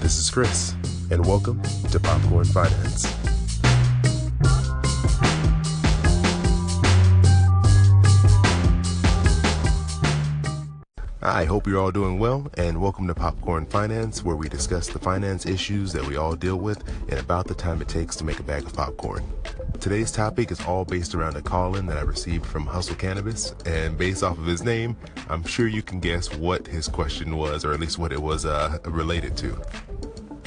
This is Chris, and welcome to Popcorn Finance. I hope you're all doing well, and welcome to Popcorn Finance, where we discuss the finance issues that we all deal with and about the time it takes to make a bag of popcorn. Today's topic is all based around a call-in that I received from Hustle Cannabis, and based off of his name, I'm sure you can guess what his question was, or at least what it was related to.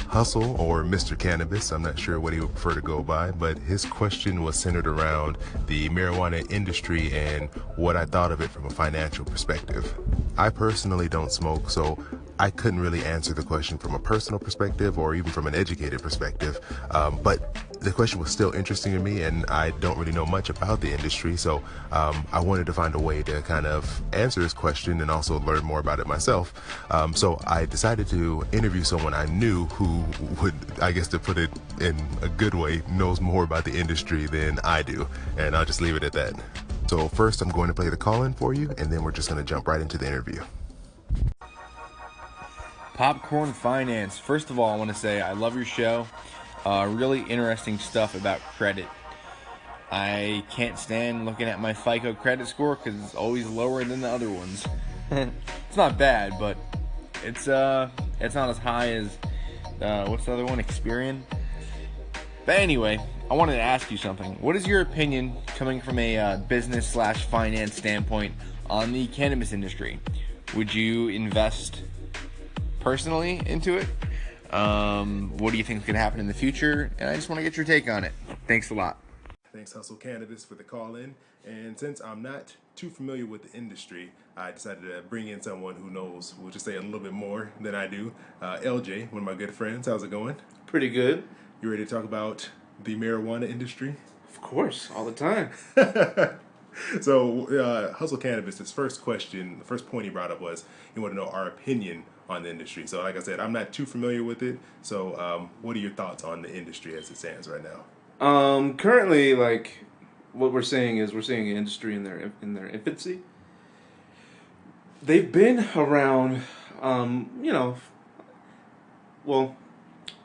Hustle, or Mr. Cannabis, I'm not sure what he would prefer to go by, but his question was centered around the marijuana industry and what I thought of it from a financial perspective. I personally don't smoke, so I couldn't really answer the question from a personal perspective or even from an educated perspective, but the question was still interesting to me, and I don't really know much about the industry, so I wanted to find a way to kind of answer his question and also learn more about it myself. So I decided to interview someone I knew who would, I guess to put it in a good way, knows more about the industry than I do, and I'll just leave it at that. So first I'm going to play the call-in for you, and then we're just going to jump right into the interview. Popcorn Finance. First of all, I want to say I love your show. Really interesting stuff about credit. I can't stand looking at my FICO credit score because it's always lower than the other ones. It's not bad, but it's not as high as what's the other one? Experian. But anyway, I wanted to ask you something. What is your opinion, coming from a business/finance standpoint, on the cannabis industry? Would you invest personally into it? What do you think is going to happen in the future? And I just want to get your take on it. Thanks a lot. Thanks, Hustle Cannabis, for the call-in. And since I'm not too familiar with the industry, I decided to bring in someone who knows, we'll just say, a little bit more than I do. LJ, one of my good friends. How's it going? Pretty good. You ready to talk about the marijuana industry? Of course, all the time. So, Hustle Cannabis, his first question, the first point he brought up was he wanted to know our opinion on the industry. So, like I said, I'm not too familiar with it. So, what are your thoughts on the industry as it stands right now? Currently, like, what we're seeing is an industry in their infancy. They've been around,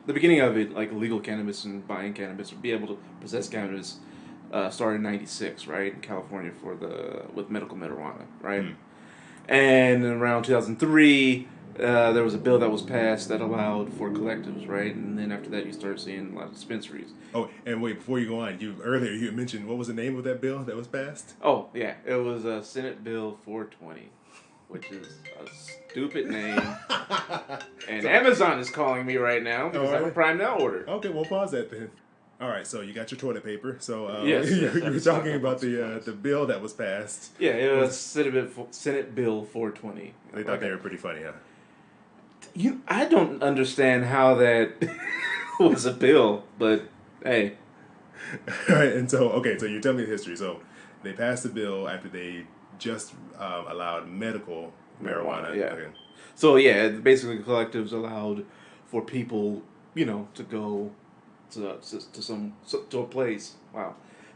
the beginning of it, like legal cannabis and buying cannabis, or be able to possess cannabis, started in '96, right, in California with medical marijuana, right? And around 2003, there was a bill that was passed that allowed for collectives, right? And then after that, you start seeing a lot of dispensaries. Oh, and wait, before you go on, earlier you mentioned, what was the name of that bill that was passed? Oh, yeah, it was Senate Bill 420, which is a stupid name. And Amazon is calling me right now because I have a Prime Now order. Okay, we'll pause that then. All right, so you got your toilet paper. So yes, you were talking about the bill that was passed. Yeah, it was Senate Bill 420. They thought they were pretty funny, huh? I don't understand how that was a bill, but hey. All right, and so you tell me the history. So they passed the bill after they just allowed medical marijuana. Yeah. Okay. So yeah, basically collectives allowed for people, to go to a place,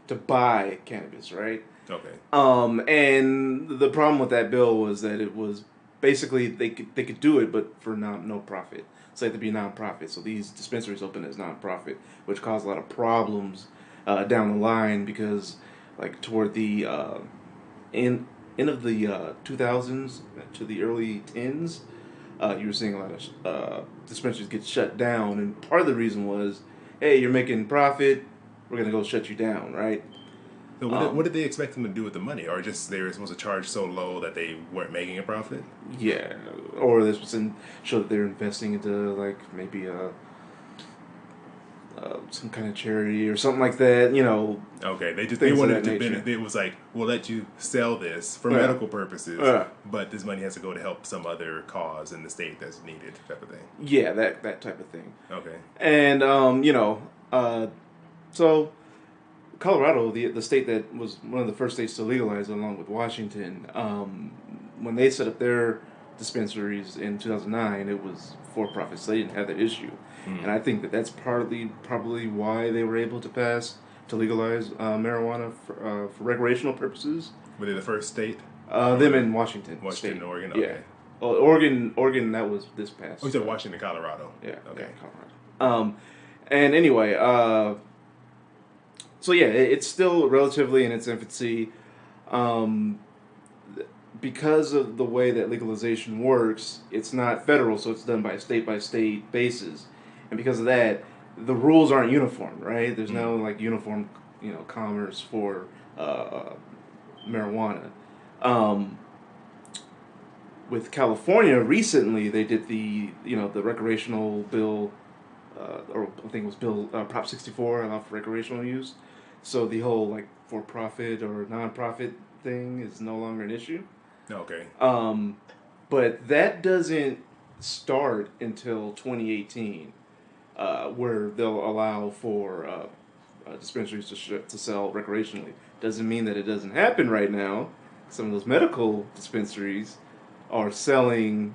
to buy cannabis, right? Okay. And the problem with that bill was that it was basically they could do it, but for no profit. So they had to be non-profit. So these dispensaries open as non-profit, which caused a lot of problems down the line because, like, toward the end of the 2000s to the early 10s, you were seeing a lot of dispensaries get shut down, and part of the reason was, hey, you're making profit, we're gonna go shut you down, right? So what did they expect them to do with the money, or just they were supposed to charge so low that they weren't making a profit? Yeah, or this was show that they're investing into, like, maybe some kind of charity or something like that, Okay, they wanted to benefit. It was like, we'll let you sell this for medical purposes, but this money has to go to help some other cause in the state that's needed, type of thing. Yeah, that type of thing. Okay. And so Colorado, the state that was one of the first states to legalize, along with Washington, when they set up their dispensaries in 2009, it was for profit, so they didn't have that issue. And I think that's probably why they were able to legalize marijuana for recreational purposes. Were they the first state? Them in Washington. Washington, State. Oregon. Okay. Yeah. Oh, Oregon, that was this past. Oh, you said Washington, Colorado. Yeah. Okay. Yeah, Colorado. And anyway, so yeah, it's still relatively in its infancy. Um, because of the way that legalization works, it's not federal, so it's done by state basis, and because of that, the rules aren't uniform, right? There's no like uniform, commerce for marijuana. Um, with California recently, they did the recreational bill, or I think it was Prop 64 allowed for recreational use. So the whole like for profit or non-profit thing is no longer an issue. Okay. But that doesn't start until 2018, where they'll allow for dispensaries to sell recreationally. Doesn't mean that it doesn't happen right now. Some of those medical dispensaries are selling,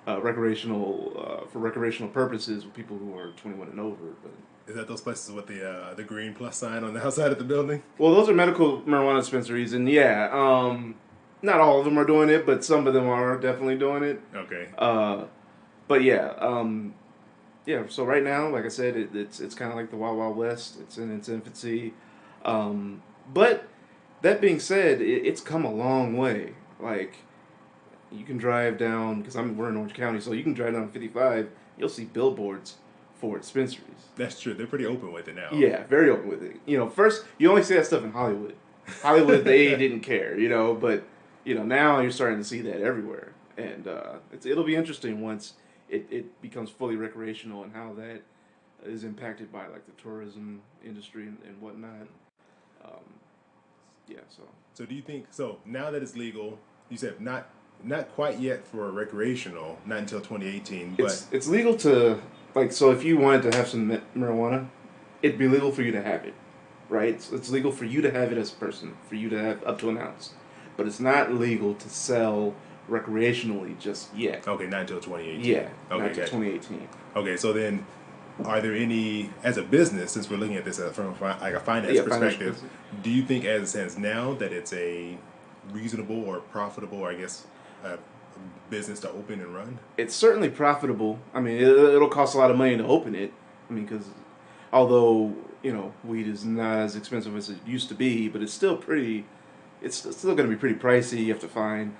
recreational for recreational purposes with people who are 21 and over. But is that those places with the green plus sign on the outside of the building? well, those are medical marijuana dispensaries, and yeah, not all of them are doing it, but some of them are definitely doing it. Okay. But yeah, yeah. So right now, like I said, it's kind of like the Wild Wild West. It's in its infancy, but that being said, it's come a long way. Like you can drive down because we're in Orange County, so you can drive down 55. You'll see billboards for dispensaries. That's true. They're pretty open with it now. Yeah, very open with it. First you only see that stuff in Hollywood. Hollywood, they didn't care, but now you're starting to see that everywhere, and it'll be interesting once it becomes fully recreational and how that is impacted by like the tourism industry and whatnot. Yeah, so. So do you think now that it's legal? You said not quite yet for recreational, not until 2018. But it's legal to so if you wanted to have some marijuana, it'd be legal for you to have it, right? So it's legal for you to have it as a person, for you to have up to an ounce, but it's not legal to sell recreationally just yet. Okay, not until 2018. Yeah, okay, not until 2018. Okay, so then, are there any, as a business, since we're looking at this from a finance perspective, do you think, as it stands now, that it's a reasonable or profitable, or I guess, business to open and run? It's certainly profitable. I mean, it'll cost a lot of money to open it. I mean, because although weed is not as expensive as it used to be, but it's still pretty. It's still going to be pretty pricey. You have to find,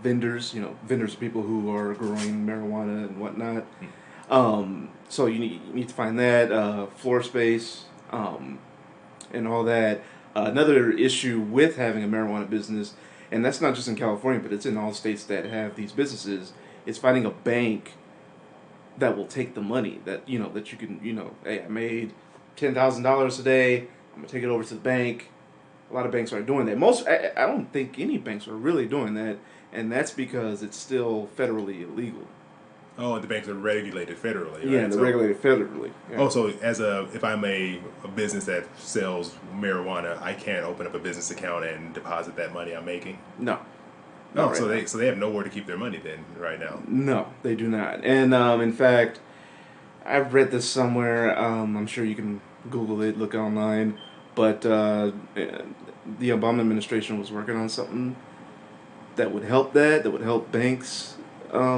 vendors. Vendors are people who are growing marijuana and whatnot. So you need to find that floor space, and all that. Another issue with having a marijuana business, and that's not just in California, but it's in all states that have these businesses, is finding a bank that will take the money that that you can hey, I made $10,000 today. I'm gonna take it over to the bank. A lot of banks aren't doing that. I don't think any banks are really doing that, and that's because it's still federally illegal. Oh, the banks are regulated federally, right? Yeah, they're regulated federally. Yeah. Oh, so if I'm a business that sells marijuana, I can't open up a business account and deposit that money I'm making? No. Oh, right, so they have nowhere to keep their money then right now? No, they do not. And in fact, I've read this somewhere. I'm sure you can Google it, look online. But the Obama administration was working on something that would help banks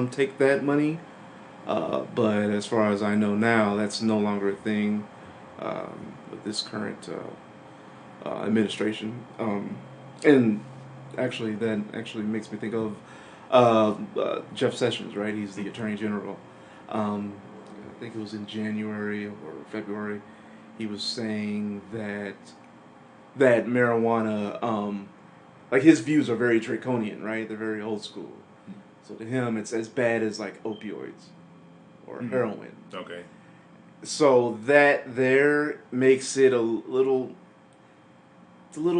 take that money. But as far as I know now, that's no longer a thing with this current administration. And actually, that actually makes me think of Jeff Sessions, right? He's the Attorney General. I think it was in January or February. He was saying that marijuana, like his views are very draconian, right? They're very old school. So to him, it's as bad as like opioids or heroin. Okay. So that there makes it a little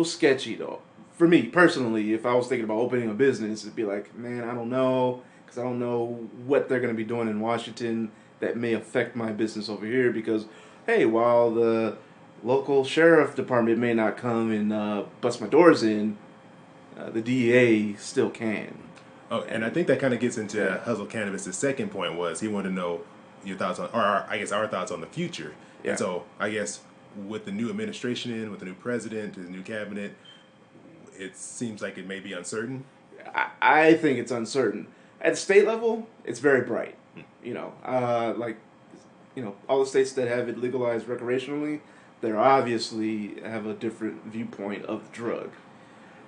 sketchy though. For me personally, if I was thinking about opening a business, it'd be like, man, I don't know, because I don't know what they're going to be doing in Washington that may affect my business over here. Because, hey, while the local sheriff department may not come and bust my doors in, the DEA still can. Oh, and I think that kind of gets into Hustle Cannabis' second point was he wanted to know your thoughts on, or I guess our thoughts on the future. Yeah. And so I guess with the new administration with the new president, the new cabinet, it seems like it may be uncertain. I think it's uncertain. At the state level, it's very bright. You know, all the states that have it legalized recreationally, they obviously have a different viewpoint of the drug.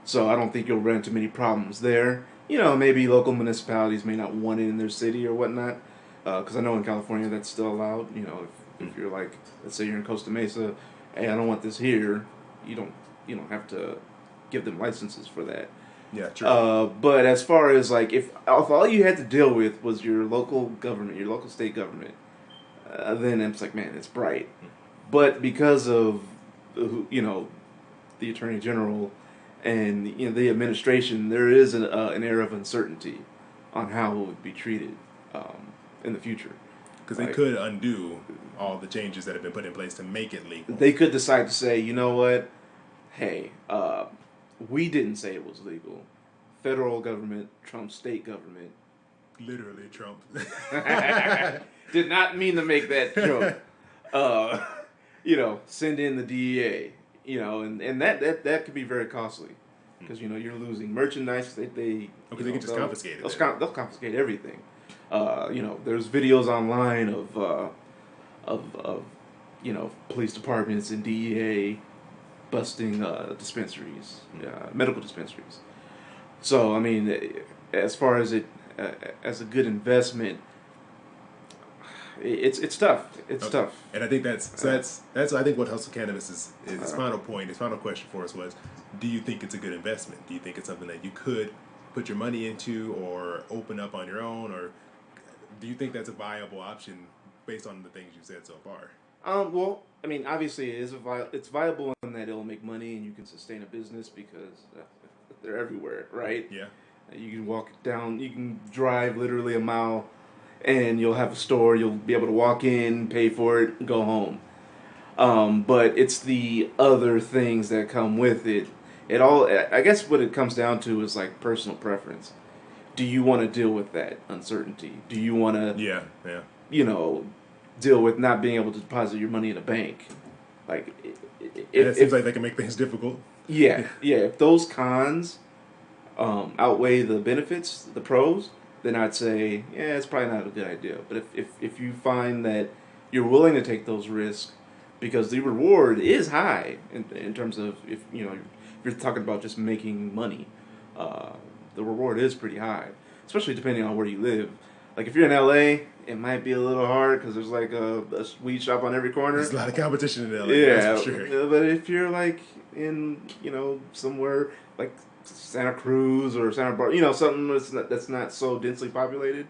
So I don't think you'll run into many problems there. You know, maybe local municipalities may not want it in their city or whatnot. Because I know in California that's still allowed. You know, if you're like, let's say you're in Costa Mesa, hey, I don't want this here. You don't have to give them licenses for that. Yeah, true. But as far as like if all you had to deal with was your local government, your local state government, then it's like, man, it's bright. But because of the Attorney General and the administration, there is an air of uncertainty on how it would be treated in the future. Because they could undo all the changes that have been put in place to make it legal. They could decide to say, you know what, hey, we didn't say it was legal. Federal government trumps state government. Literally Trump. Did not mean to make that joke. Send in the DEA. And that could be very costly. Because, you're losing merchandise. They can just confiscate it. They'll confiscate everything. There's videos online of police departments and DEA busting dispensaries, medical dispensaries. So, I mean, as far as it as a good investment, it's tough. It's tough. And I think that's I think what Hustle Cannabis is his final point. His final question for us was, do you think it's a good investment? Do you think it's something that you could put your money into or open up on your own, or do you think that's a viable option based on the things you've said so far? Well, I mean, obviously it's viable in that it'll make money and you can sustain a business because they're everywhere, right? Yeah. You can walk down, you can drive literally a mile and you'll have a store, you'll be able to walk in, pay for it, and go home. But it's the other things that come with it. I guess what it comes down to is like personal preference. Do you want to deal with that uncertainty? Do you want to, deal with not being able to deposit your money in a bank? Like, it seems like they can make things difficult. Yeah. If those cons outweigh the benefits, the pros, then I'd say, yeah, it's probably not a good idea. But if you find that you're willing to take those risks, because the reward is high in terms of if you're talking about just making money, the reward is pretty high, especially depending on where you live. Like if you're in LA, it might be a little hard because there's like a weed shop on every corner. There's a lot of competition in LA. Yeah, that's for sure. But if you're like in somewhere like Santa Cruz or Santa Barbara, something that's not so densely populated,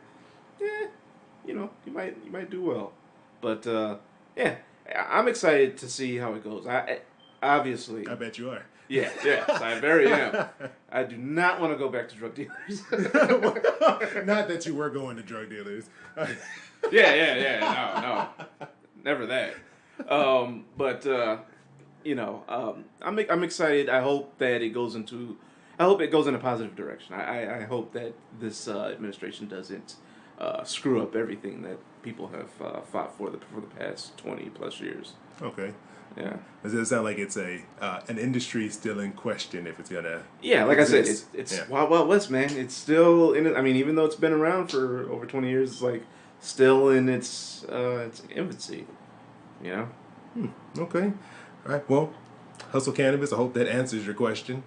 you might do well. But I'm excited to see how it goes. I bet you are. Yeah, I very am. I do not want to go back to drug dealers. Not that you were going to drug dealers. No, never that. I'm excited. I hope it goes in a positive direction. I hope that this administration doesn't screw up everything that people have fought for the past 20 plus years. Okay. Yeah. Does it sound like it's an industry still in question if it's gonna? Yeah, like exist? I said, it's Wild West, man. It's still in it. I mean, even though it's been around for over 20 years, it's like still in its infancy. Okay. All right. Well, Hustle Cannabis. I hope that answers your question.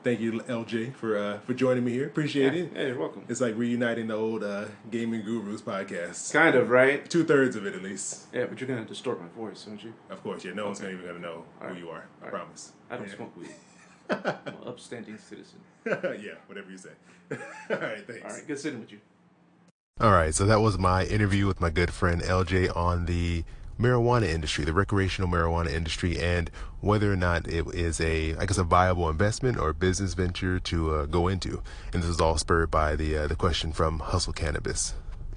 Thank you, LJ, for joining me here. Appreciate it. Yeah, you're welcome. It's like reuniting the old Gaming Gurus podcast. Kind of, right? 2/3 of it, at least. Yeah, but you're going to distort my voice, aren't you? Of course, yeah. No one's even going to know who you are. I promise. I don't smoke weed. I'm an upstanding citizen. Yeah, whatever you say. All right, thanks. All right, good sitting with you. All right, so that was my interview with my good friend LJ on the marijuana industry, the recreational marijuana industry, and whether or not it is a viable investment or business venture to go into. And this was all spurred by the question from Hustle Cannabis.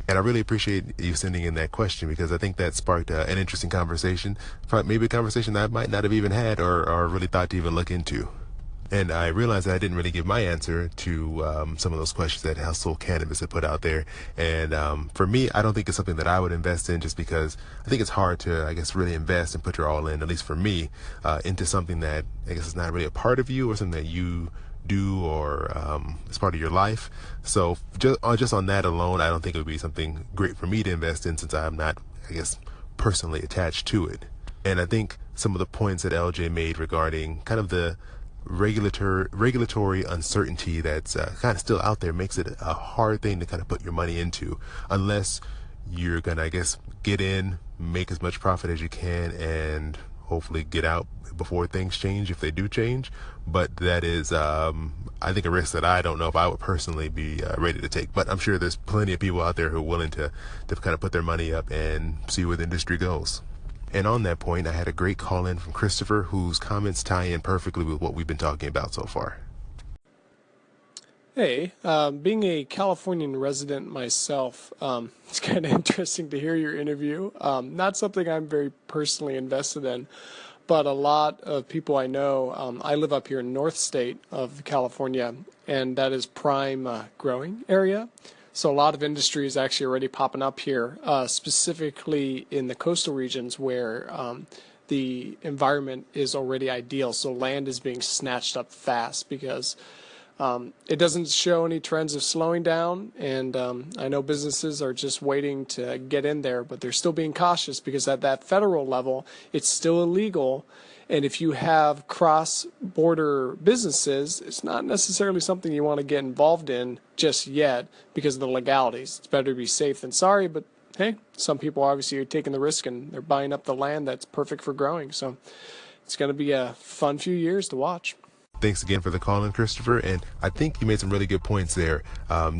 And I really appreciate you sending in that question because I think that sparked an interesting conversation, maybe a conversation that I might not have even had or really thought to even look into. And I realized that I didn't really give my answer to some of those questions that Hustle Cannabis had put out there. And for me, I don't think it's something that I would invest in just because I think it's hard to, really invest and put your all in, at least for me, into something that I guess is not really a part of you or something that you do or as part of your life. So just on that alone, I don't think it would be something great for me to invest in, since I'm not, I guess, personally attached to it. And I think some of the points that LJ made regarding kind of the regulatory uncertainty that's kind of still out there makes it a hard thing to kind of put your money into, unless you're gonna, I guess, get in, make as much profit as you can, and hopefully get out before things change, if they do change. But that is, I think, a risk that I don't know if I would personally be ready to take. But I'm sure there's plenty of people out there who are willing to kind of put their money up and see where the industry goes. And on that point, I had a great call in from Christopher, whose comments tie in perfectly with what we've been talking about so far. Hey, being a Californian resident myself, it's kind of interesting to hear your interview. Not something I'm very personally invested in, but a lot of people I know, I live up here in North State of California, and that is prime growing area. So a lot of industry is actually already popping up here, specifically in the coastal regions where the environment is already ideal. So land is being snatched up fast because it doesn't show any trends of slowing down. And I know businesses are just waiting to get in there, but they're still being cautious because at that federal level, it's still illegal. And if you have cross-border businesses, it's not necessarily something you want to get involved in just yet because of the legalities. It's better to be safe than sorry, but hey, some people obviously are taking the risk and they're buying up the land that's perfect for growing. So it's going to be a fun few years to watch. Thanks again for the call in, Christopher. And I think you made some really good points there,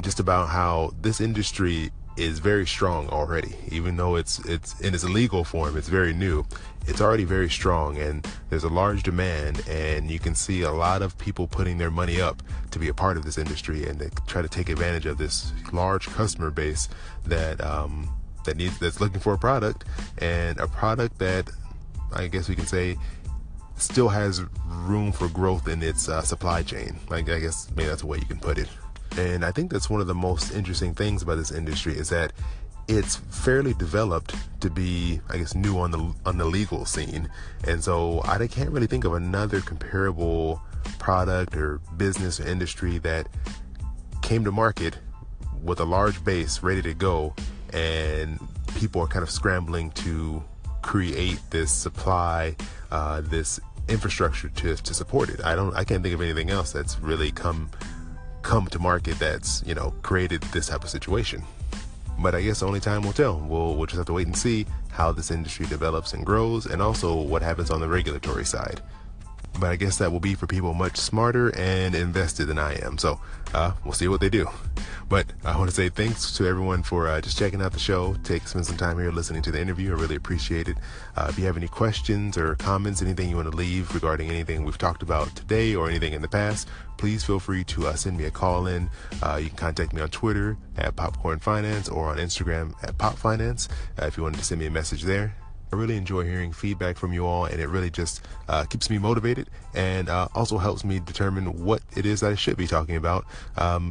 just about how this industry is very strong already. Even though it's in its illegal form, it's very new. It's already very strong, and there's a large demand, and you can see a lot of people putting their money up to be a part of this industry and to try to take advantage of this large customer base that that's looking for a product, and a product that I guess we can say still has room for growth in its supply chain. Like, I guess maybe that's the way you can put it. And I think that's one of the most interesting things about this industry is that it's fairly developed to be, I guess, new on the legal scene. And so I can't really think of another comparable product or business or industry that came to market with a large base ready to go, and people are kind of scrambling to create this supply, this infrastructure to support it. I can't think of anything else that's really come to market that's, created this type of situation. But I guess only time will tell. We'll just have to wait and see how this industry develops and grows, and also what happens on the regulatory side. But I guess that will be for people much smarter and invested than I am. So we'll see what they do. But I want to say thanks to everyone for just checking out the show. Spend some time here listening to the interview. I really appreciate it. If you have any questions or comments, anything you want to leave regarding anything we've talked about today or anything in the past, please feel free to send me a call in. You can contact me on Twitter at Popcorn Finance or on Instagram at Pop Finance if you wanted to send me a message there. I really enjoy hearing feedback from you all, and it really just keeps me motivated, and also helps me determine what it is that I should be talking about,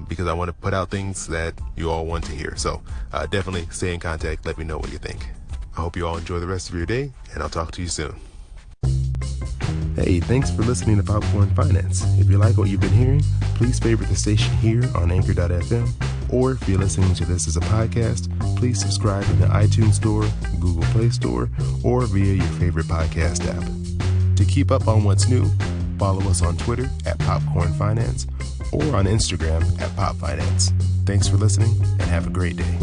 because I want to put out things that you all want to hear. So definitely stay in contact. Let me know what you think. I hope you all enjoy the rest of your day, and I'll talk to you soon. Hey, thanks for listening to Popcorn Finance. If you like what you've been hearing, please favorite the station here on Anchor.fm. Or if you're listening to this as a podcast, please subscribe in the iTunes Store, Google Play Store, or via your favorite podcast app. To keep up on what's new, follow us on Twitter at Popcorn Finance or on Instagram at Pop Finance. Thanks for listening, and have a great day.